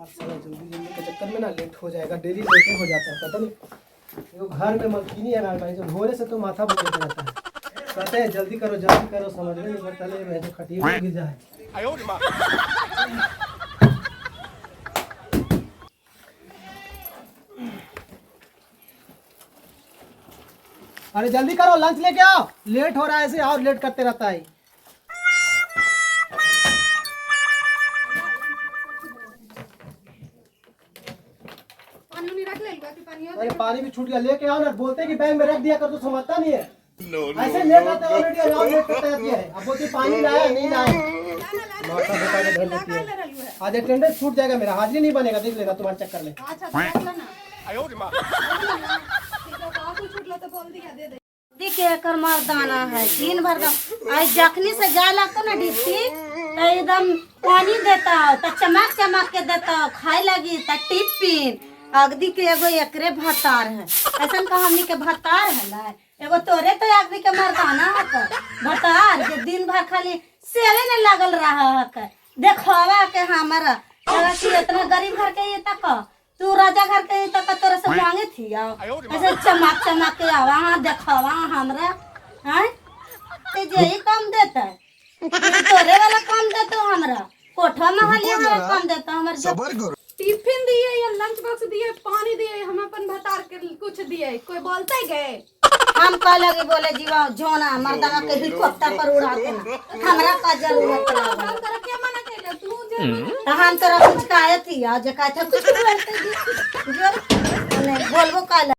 आज साला जल्दी जल्दी के चक्कर में ना लेट हो जाएगा, डेली लेट हो जाता है पता नहीं। वो घर में मलकिनी है ना भाई, जो भोरे से तो माथा बोलते रहता है, कहते हैं जल्दी करो समझ में नहीं पड़ता, ले मैं जो खटिया में गिर जाए। अरे जल्दी करो, लंच लेके आओ, लेट हो रहा है ऐसे और लेट करते रहता है। अरे पानी भी छूट गया, लेके आओ ना, बोलते हैं कि बैग में रख दिया कर, तो समझता नहीं है। ऐसे लेट आते ऑलरेडी और लेट करते रहती है। अब बोलती पानी लाया नहीं लाया, माथा बता के धर लेती है। आज अटेंडेंस छूट जाएगा, मेरा हाजिरी नहीं बनेगा, देख लेगा तुम्हारे चक्कर में। देखिए कर मर्दाना है दिन भर का आज जखनी से जाए लगता ना डिप्टी तो एकदम पानी देता तो चमक चमक के देता, खाए लगी तो टिफिन अगदी के एगो एकरे भतार है। ऐसा का हमनी के भतार है ना, एगो तोरे तो अगदी के मर्दाना है भतार जो दिन भर खाली सेवे ने लगल रहा है। देखवा के हमारा इतना गरीब घर के ये तक तू राजा घर के तक तोरा से मांगे थी ऐसे चमक चमक के आवा देखवा हमरा हैं ते जे ही काम देता है तोरे वाला काम देता हमरा कोठा में हलिया वाला काम देता हमर सबर करो। टिफिन दिए या लंच बॉक्स दिए, पानी दिए, हम अपन भतार के कुछ दिए, कोई बोलते गए हम कह लगे बोले जीवा जोना मर्दाना के हेलीकॉप्टर पर उड़ाते ना हमरा का जरूरत लगा हम तरह क्या मना कैले तू जे तो हम तोरा कुछ काहे थी आ जे काहे था कुछ बोलते जो नहीं बोलबो काला।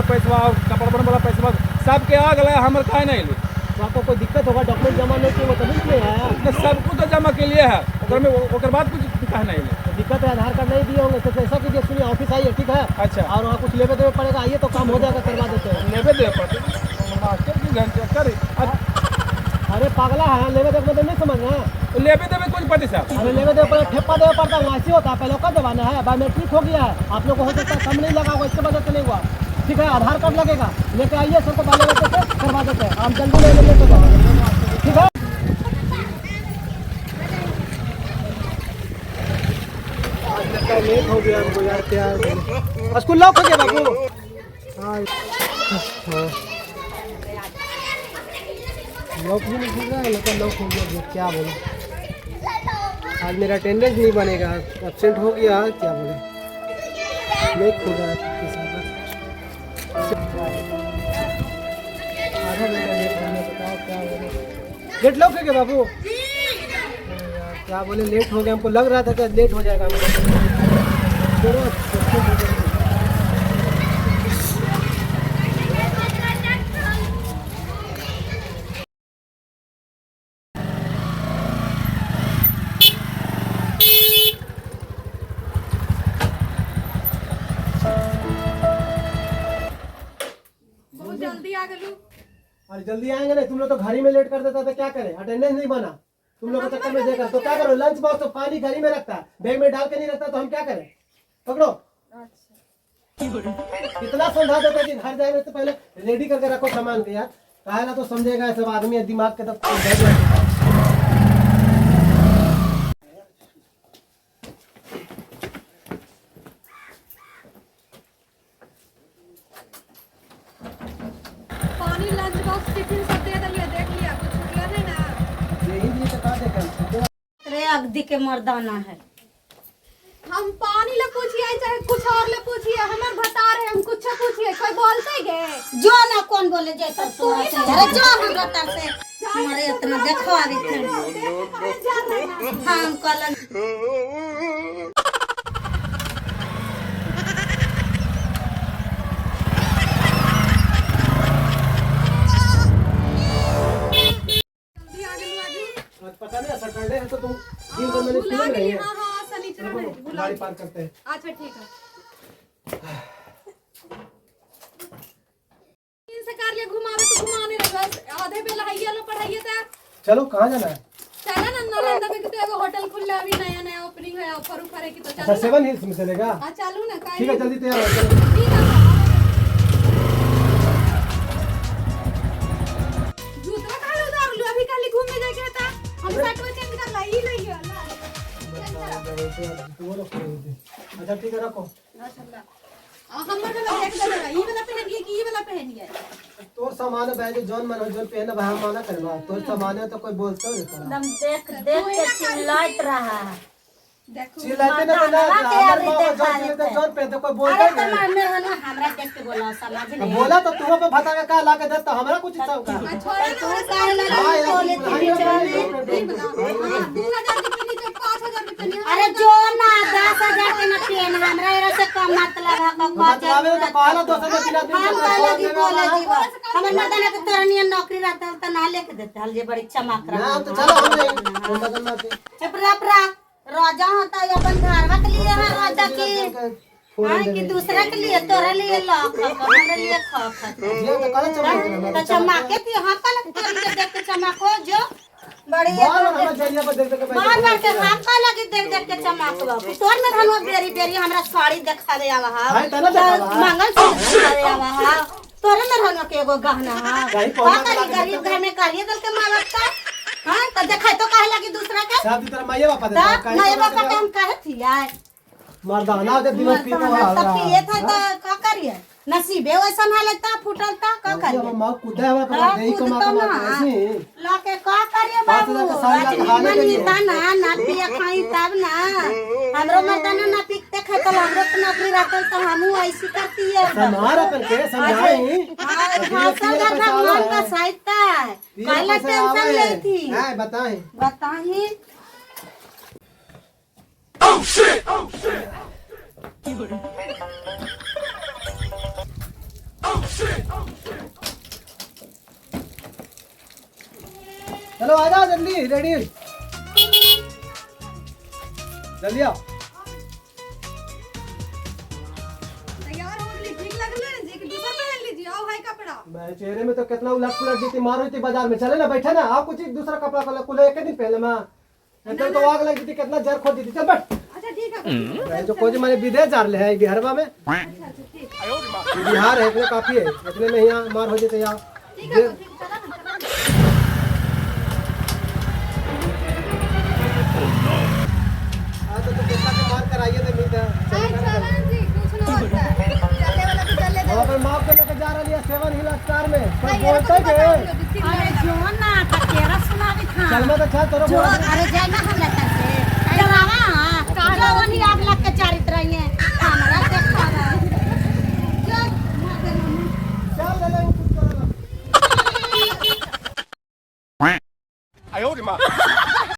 पैसा कपड़ा बन वाला पैसा सबके आ गया, हमारे काहे नहीं ली? तो आपको कोई दिक्कत होगा, डॉक्यूमेंट जमा नहीं किए वो तभी नहीं आया। सब कुछ तो जमा के लिए है, ओकर बाद कुछ काहे नहीं ली? तो दिक्कत है, आधार कार्ड नहीं दिए होंगे तो ऐसा कीजिए, सुनिए ऑफिस आइए ठीक है। अच्छा और वहाँ कुछ लेवे देवे पड़ेगा, आइए तो काम हो जाएगा, करवा देते हैं। लेवे दे मास्टर की घंटे करे। अरे पागला है, लेवे देवे मतलब नहीं समझ रहे हैं। लेवे देवे कुछ पड़ी साहब? अरे लेवे देवे पड़े ठेपा देवे पड़ता है, ऐसे होता है, पहले का दबाना है, बायोमेट्रिक हो गया है, आप लोग को हो सकता है कम नहीं लगा होगा, इसके वजह से नहीं हुआ ठीक है। आधार कार्ड लगेगा, लेके आइए, सबको पहले लेके से करवा देते हैं, आप जल्दी ले लेते ठीक है। लेट हो गया हमको यार, क्या स्कूल लॉक हो गया बाबू। हाँ लॉक भी नहीं खुल रहा है, लेकिन लॉक हो गया, क्या बोले आज मेरा अटेंडेंस नहीं बनेगा, एब्सेंट हो गया, क्या बोले नहीं खुल रहा है। आधा घंटा लेट होने, बताओ क्या बोले, गेट लॉक है क्या बाबू? क्या बोले लेट हो गया, हमको लग रहा था कि लेट हो जाएगा बहुत जल्दी आ गलू। अरे जल्दी आएंगे नहीं, तुम लोग तो घर ही में लेट कर देता था, क्या करें, अटेंडेंस नहीं बना तुम लोग के चक्कर में देकर, तो क्या करो, लंच बॉक्स तो पानी घर ही में रखता है, बैग में डाल के नहीं रखता, तो हम क्या करें, पकड़ो। इतना समझा देते कि घर जाएंगे तो पहले रेडी करके रखो सामान के यार, कहा ना तो समझेगा सब आदमी है, दिमाग के तो पानी लंच बॉक्स टिफिन सब दे दिया, देख लिया कुछ छूटला नहीं ना। यही लिए बता देगा। अरे अगदी के मर्दाना है, हम पानी ले पूछिए चाहे कुछ और ले पूछिए, हमार भतार है, हम कुछ पूछिए, कोई बोलते गए जो ना कौन बोले जैसा तोरा से अरे जो हमरा तर से हमारे इतना देखो अभी हम कलन पता नहीं सैटरडे है तो तुम दिन भर मैंने सुन रही है। हां हां शनिचर में गाड़ी पार्क करते हैं। अच्छा ठीक है। चलो कहाँ जाना है? चला ना नालंदा में कितो एगो होटल खुला अभी नया नया ओपनिंग है, ऑफर ऊपर है कि तो अच्छा चलो ना। 7 हिल्स में चलेगा? हां चलू ना काहे ठीक है जल्दी तैयार हो चलो। ठीक है जूता काहे उतार लू अभी खाली घूमने जाके था हम 60 बजे चेंज कर ला ई ले लियो ला अच्छा ठीक है रखो। हमर वाला देख देगा ई वाला पहनिए कि ई वाला पहनिए तोर सामान है जो जौन मन हो जौन पहने भाई माना करवा तोर सामान है तो कोई बोलता नहीं तोरा। एकदम देख देख के चिल्लात रहा है। देखो चिल्लाते ना ना हमर मां जौन चिल्लाते जौन पहनते कोई बोलता अरे नहीं। तो मारने है ना हमरा देख के बोला समझ तो नहीं। बोला तो तू पे भता का ला के देता हमरा कुछ सब का। छोड़ा तू ना काहे लगा बोले तू बीचवा में? 2000 के नीचे 5000 के पहनिए अरे जो ना 10,000 के ना पेन हमरा एरा से कम मतलब है का मतलब है तो कहला 200 के बिना हम बोले जी बोले जी हमर मदन के तोरा नियन नौकरी रहता त ना लेके देते हल जे बड़ी चमक ना रहा। हम तो चलो हम नहीं मदन ना के चपरा राजा होता है अपन घरवा के लिए है राजा की हाँ कि दूसरा के लिए तोरा लिए लाख हमारे लिए खाख ये तो कल चमक तो चमके थी हाँ कल देख के चमको जो बड़ी बार हम जरिया पर देख के बार बार के हाँ कल लगी देख देख के चमकवा तोर में धनवा बेरी बेरी हमरा साड़ी दिखा दे आवा हा हाय तना देखा मंगलसूत्र दिखा दे आवा हा तोरे में धनवा के एगो गहना हा भाई का पौना करी गरीब घर में कालिए दल के माँ बाप का हाँ तो देखा तो काहे लगी दूसरा के सब तरह मैया बापा देता नहीं बापा के हम कहे थी यार मर्दाना दे दिमाग पी के आ तब ये था तो का करिए नसीबे वैसा ना लेता फूटल था का करिए रहा मां कुदा है पर नहीं कमा कमा ऐसे लाके का करिए 5,000 बाबू का साड़ी लाके हाले के लिए। ना पिया खाई तब ना हमरो मर्दाना ना पीते खाते हमरो तो नौकरी रहतल तो हमहू ऐसी करती है हमारा पर के समझाई हां का भगवान का सहायता है काला टेंशन ले थी हां बताएं बताही चलो आ जाओ जल्दी रेडी जल्दी आओ तैयार हो गई ठीक लगले जी कि दूसरा पहन लीजिए आओ भाई कपड़ा मैं चेहरे में तो कितना उलट पुलट दी थी मार हुई थी बाजार में चले ना बैठे ना आप कुछ दूसरा कपड़ा पहले कुल एक दिन पहले मैं तो आग लगी थी कितना जर खोद दी थी चल बैठ अच्छा ठीक है मैं जो कोई मैंने विदेश जा रहे हैं बिहारवा में अच्छा ठीक बिहार है इतने काफी है इतने में यहाँ मार हो जाते यहाँ ठीक है ठीक चला ना तो कितना के मार कराइए तो मिलते हैं चला जी कुछ ना होता है चलने वाला तो चले दे वहाँ पर माँ को लेकर जा रही है 7 हिल स्टार में कोई नहीं, ये बोलते तो कि बताओ, अरे जो ना तेरा सुना भी था चल मैं तो चल तोरा जो बोला अरे जाए ना हम लेता